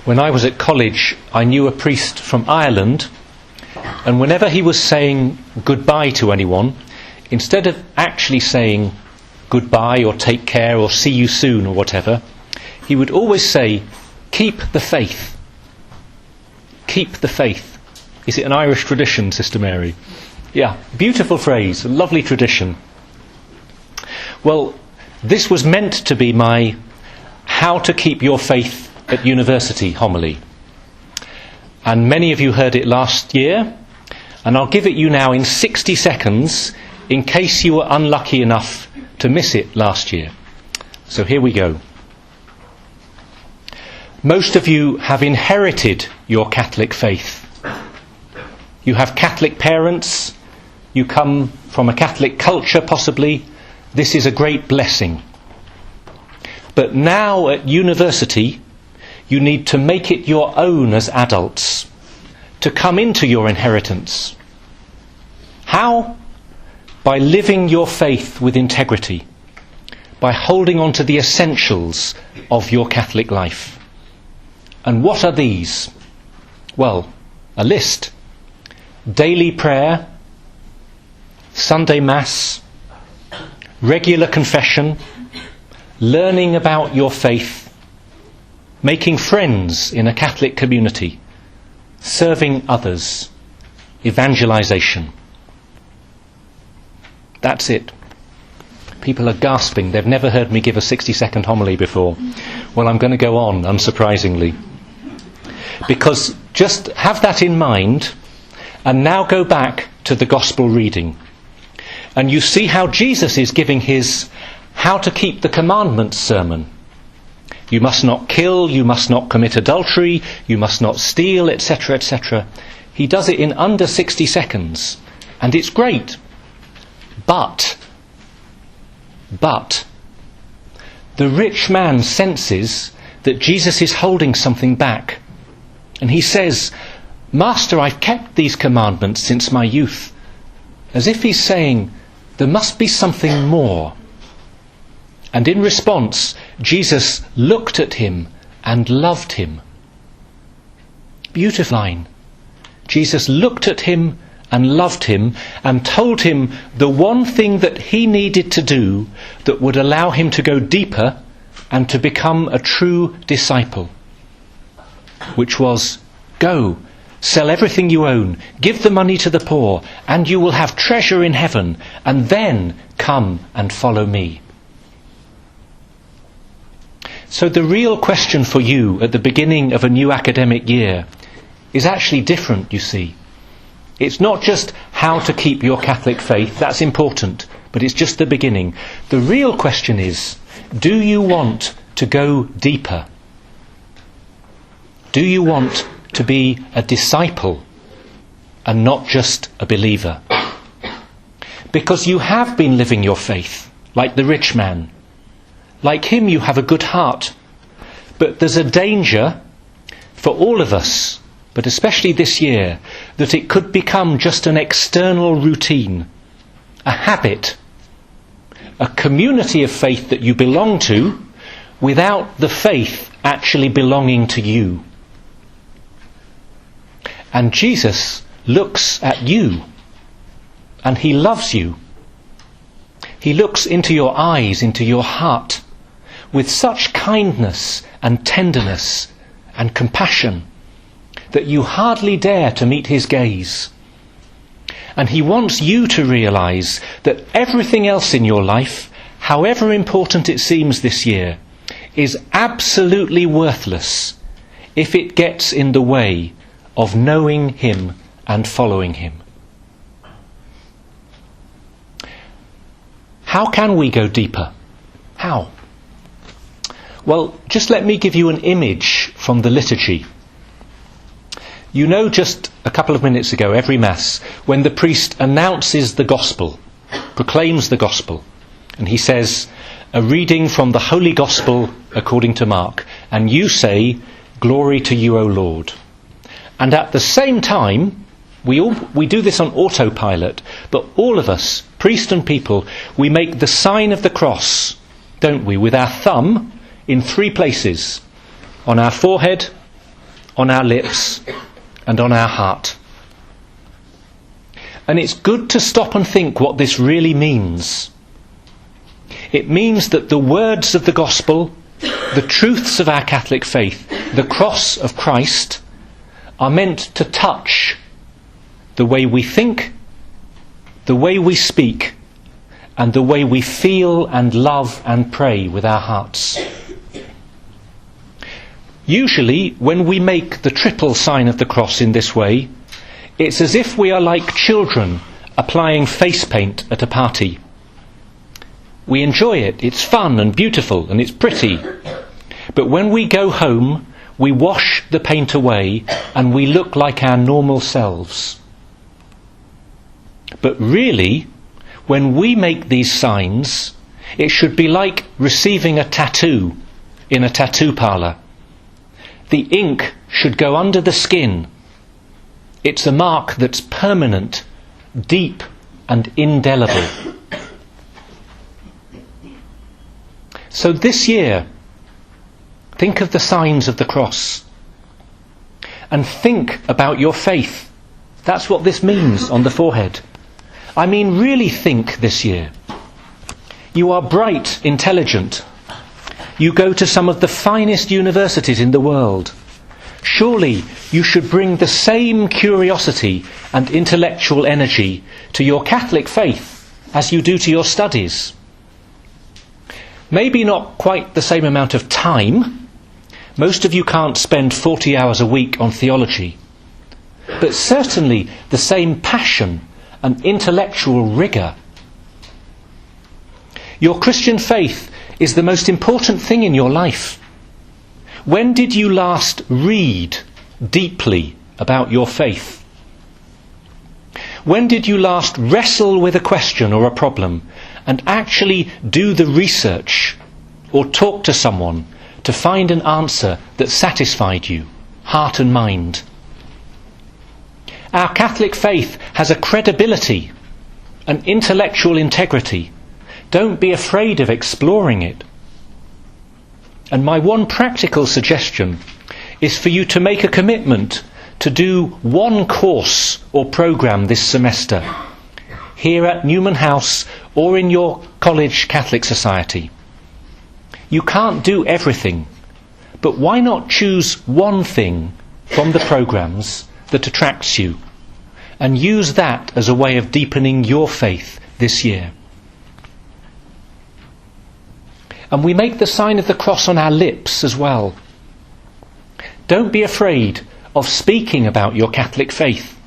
When I was at college, I knew a priest from Ireland, and whenever he was saying goodbye to anyone, instead of actually saying goodbye or take care or see you soon or whatever, he would always say, keep the faith. Keep the faith. Is it an Irish tradition, Sister Mary? Yeah, beautiful phrase, a lovely tradition. Well, this was meant to be my how to keep your faith at university homily. And many of you heard it last year, and I'll give it you now in 60 seconds in case you were unlucky enough to miss it last year. So here we go. Most of you have inherited your Catholic faith. You have Catholic parents, you come from a Catholic culture possibly. This is a great blessing. But now at university, you need to make it your own as adults, to come into your inheritance. How? By living your faith with integrity, by holding on to the essentials of your Catholic life. And what are these? Well, a list. Daily prayer, Sunday Mass, regular confession, learning about your faith, making friends in a Catholic community, serving others, evangelization. That's it. People are gasping. They've never heard me give a 60-second homily before. Well, I'm going to go on, unsurprisingly. Because just have that in mind, and now go back to the Gospel reading. And you see how Jesus is giving his How to Keep the Commandments sermon. You must not kill, you must not commit adultery, you must not steal, etc., etc. He does it in under 60 seconds, and it's great. But, the rich man senses that Jesus is holding something back. And he says, Master, I've kept these commandments since my youth. As if he's saying, there must be something more. And in response, Jesus looked at him and loved him. Beautiful line. Jesus looked at him and loved him and told him the one thing that he needed to do that would allow him to go deeper and to become a true disciple, which was, go, sell everything you own, give the money to the poor, and you will have treasure in heaven, and then come and follow me. So the real question for you at the beginning of a new academic year is actually different, you see. It's not just how to keep your Catholic faith, that's important, but it's just the beginning. The real question is, do you want to go deeper? Do you want to be a disciple and not just a believer? Because you have been living your faith, like the rich man. Like him, you have a good heart. But there's a danger for all of us, but especially this year, that it could become just an external routine, a habit, a community of faith that you belong to, without the faith actually belonging to you. And Jesus looks at you, and he loves you. He looks into your eyes, into your heart, with such kindness and tenderness and compassion that you hardly dare to meet his gaze. And he wants you to realize that everything else in your life, however important it seems this year, is absolutely worthless if it gets in the way of knowing him and following him. How can we go deeper? How? Well, just let me give you an image from the liturgy. You know, just a couple of minutes ago, every Mass, when the priest announces the Gospel, proclaims the Gospel, and he says, a reading from the Holy Gospel according to Mark, and you say, glory to you, O Lord. And at the same time, we do this on autopilot, but all of us, priest and people, we make the sign of the cross, don't we, with our thumb in 3 places, on our forehead, on our lips and on our heart. And it's good to stop and think what this really means. It means that the words of the gospel, the truths of our Catholic faith, the cross of Christ, are meant to touch the way we think, the way we speak, and the way we feel and love and pray with our hearts. Usually, when we make the triple sign of the cross in this way, it's as if we are like children applying face paint at a party. We enjoy it, it's fun and beautiful and it's pretty. But when we go home, we wash the paint away and we look like our normal selves. But really, when we make these signs, it should be like receiving a tattoo in a tattoo parlour. The ink should go under the skin. It's a mark that's permanent, deep and indelible. So this year, think of the signs of the cross and think about your faith. That's what this means on the forehead. I mean, really think this year. You are bright, intelligent. You go to some of the finest universities in the world. Surely you should bring the same curiosity and intellectual energy to your Catholic faith as you do to your studies. Maybe not quite the same amount of time. Most of you can't spend 40 hours a week on theology. But certainly the same passion and intellectual rigour. Your Christian faith is the most important thing in your life. When did you last read deeply about your faith? When did you last wrestle with a question or a problem and actually do the research or talk to someone to find an answer that satisfied you, heart and mind? Our Catholic faith has a credibility, an intellectual integrity. Don't be afraid of exploring it. And my one practical suggestion is for you to make a commitment to do one course or programme this semester, here at Newman House or in your college Catholic society. You can't do everything, but why not choose one thing from the programmes that attracts you and use that as a way of deepening your faith this year? And we make the sign of the cross on our lips as well. Don't be afraid of speaking about your Catholic faith.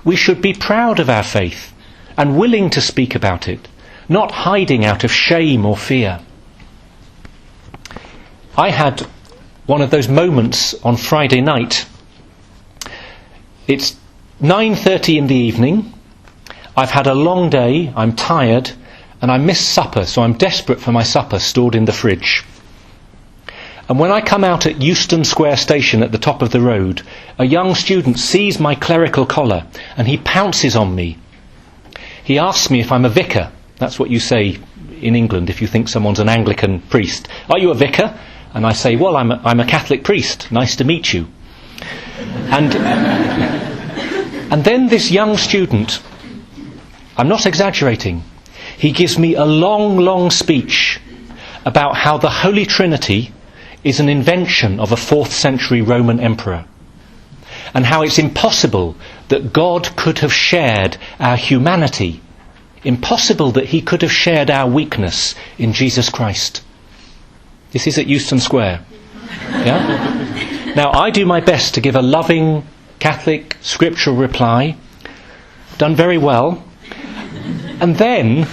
We should be proud of our faith and willing to speak about it, not hiding out of shame or fear. I had one of those moments on Friday night. It's 9:30 in the evening. I've had a long day, I'm tired, and I missed supper, so I'm desperate for my supper stored in the fridge. And when I come out at Euston Square Station at the top of the road, a young student sees my clerical collar and he pounces on me. He asks me if I'm a vicar. That's what you say in England if you think someone's an Anglican priest. Are you a vicar? And I say, well, I'm a Catholic priest. Nice to meet you. And then this young student, I'm not exaggerating, he gives me a long, long speech about how the Holy Trinity is an invention of a 4th century Roman emperor, and how it's impossible that God could have shared our humanity, impossible that he could have shared our weakness in Jesus Christ. This is at Euston Square. Yeah? Now, I do my best to give a loving, Catholic, scriptural reply. Done very well. And then,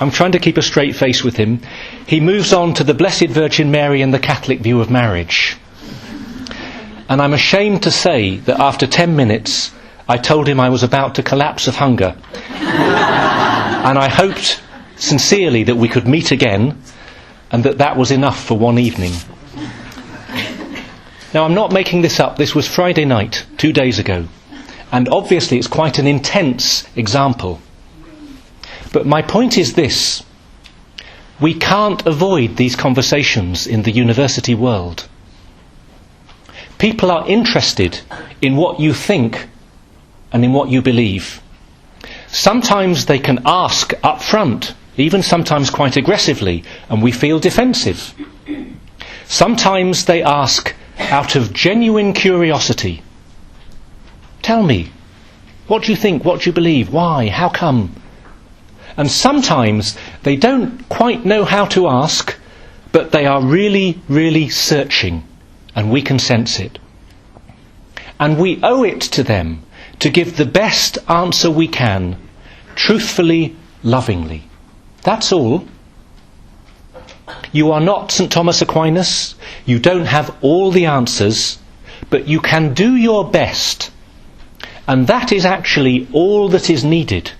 I'm trying to keep a straight face with him, he moves on to the Blessed Virgin Mary and the Catholic view of marriage. And I'm ashamed to say that after 10 minutes, I told him I was about to collapse of hunger. And I hoped sincerely that we could meet again, and that was enough for one evening. Now, I'm not making this up. This was Friday night, 2 days ago. And obviously it's quite an intense example. But my point is this. We can't avoid these conversations in the university world. People are interested in what you think and in what you believe. Sometimes they can ask up front, even sometimes quite aggressively, and we feel defensive. Sometimes they ask out of genuine curiosity. Tell me, what do you think, what do you believe, why, how come? And sometimes they don't quite know how to ask, but they are really, really searching, and we can sense it. And we owe it to them to give the best answer we can, truthfully, lovingly. That's all. You are not St. Thomas Aquinas. You don't have all the answers, but you can do your best. And that is actually all that is needed.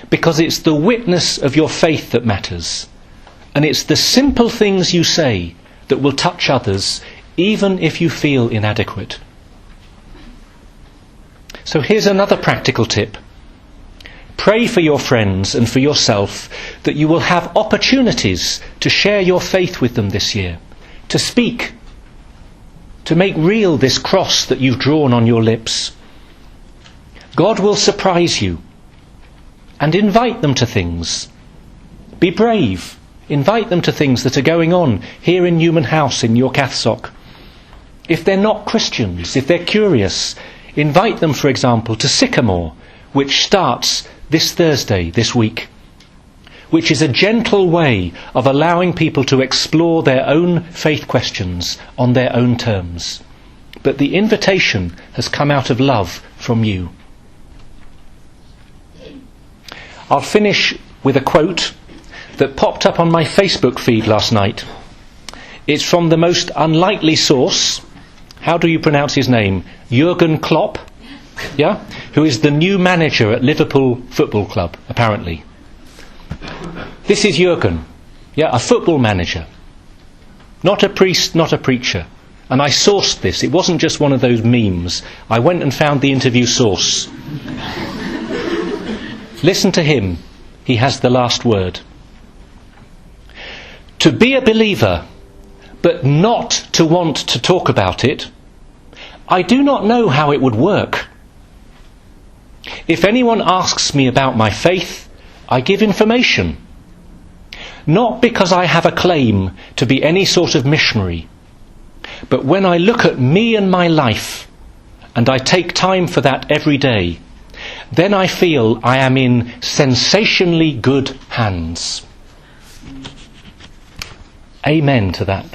Because it's the witness of your faith that matters. And it's the simple things you say that will touch others, even if you feel inadequate. So here's another practical tip. Pray for your friends and for yourself that you will have opportunities to share your faith with them this year, to speak, to make real this cross that you've drawn on your lips. God will surprise you, and invite them to things. Be brave. Invite them to things that are going on here in Newman House in your cathsoc. If they're not Christians, if they're curious, invite them, for example, to Sycamore, which starts this Thursday, this week, which is a gentle way of allowing people to explore their own faith questions on their own terms. But the invitation has come out of love from you. I'll finish with a quote that popped up on my Facebook feed last night. It's from the most unlikely source. How do you pronounce his name? Jurgen Klopp, yeah? Who is the new manager at Liverpool Football Club, apparently. This is Jurgen, yeah, a football manager. Not a priest, not a preacher. And I sourced this. It wasn't just one of those memes. I went and found the interview source. Listen to him. He has the last word. To be a believer, but not to want to talk about it, I do not know how it would work. If anyone asks me about my faith, I give information. Not because I have a claim to be any sort of missionary, but when I look at me and my life, and I take time for that every day, then I feel I am in sensationally good hands. Amen to that.